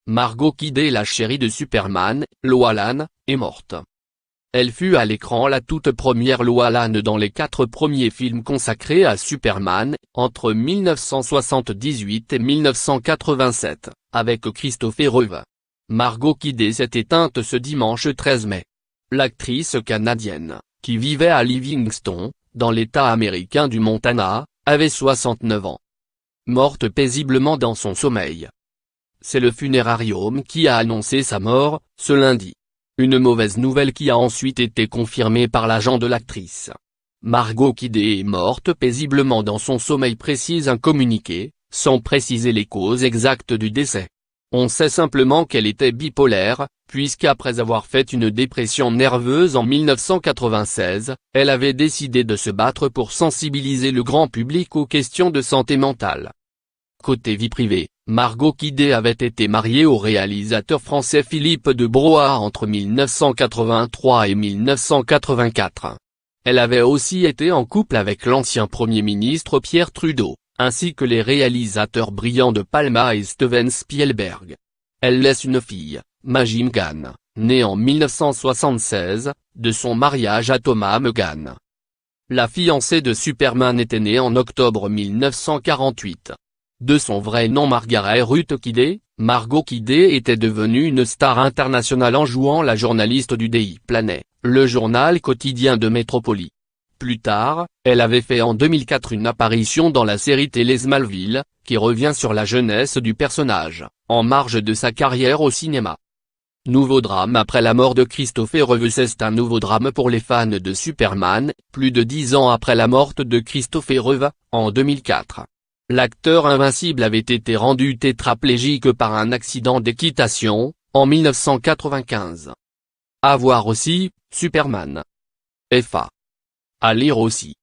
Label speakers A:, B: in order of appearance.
A: Margot Kidder, la chérie de Superman, Lois Lane, est morte. Elle fut à l'écran la toute première Lois Lane dans les 4 premiers films consacrés à Superman, entre 1978 et 1987, avec Christopher Reeve. Margot Kidder s'est éteinte ce dimanche 13 mai. L'actrice canadienne, qui vivait à Livingston, dans l'État américain du Montana, avait 69 ans. Morte paisiblement dans son sommeil. C'est le funérarium qui a annoncé sa mort, ce lundi. Une mauvaise nouvelle qui a ensuite été confirmée par l'agent de l'actrice. Margot Kidder est morte paisiblement dans son sommeil, précise un communiqué, sans préciser les causes exactes du décès. On sait simplement qu'elle était bipolaire, puisqu'après avoir fait une dépression nerveuse en 1996, elle avait décidé de se battre pour sensibiliser le grand public aux questions de santé mentale. Côté vie privée, Margot Kidder avait été mariée au réalisateur français Philippe de Broye entre 1983 et 1984. Elle avait aussi été en couple avec l'ancien Premier ministre Pierre Trudeau, ainsi que les réalisateurs Brian De Palma et Steven Spielberg. Elle laisse une fille, Maggie McGann, née en 1976, de son mariage à Thomas McGann. La fiancée de Superman était née en octobre 1948. De son vrai nom Margaret Ruth Kidder, Margot Kidder était devenue une star internationale en jouant la journaliste du Daily Planet, le journal quotidien de Métropoli. Plus tard, elle avait fait en 2004 une apparition dans la série télé Smallville, qui revient sur la jeunesse du personnage, en marge de sa carrière au cinéma. Nouveau drame après la mort de Christopher Reeve. C'est un nouveau drame pour les fans de Superman, plus de 10 ans après la mort de Christopher Reeve, en 2004. L'acteur invincible avait été rendu tétraplégique par un accident d'équitation, en 1995. À voir aussi, Superman. F.A. À lire aussi.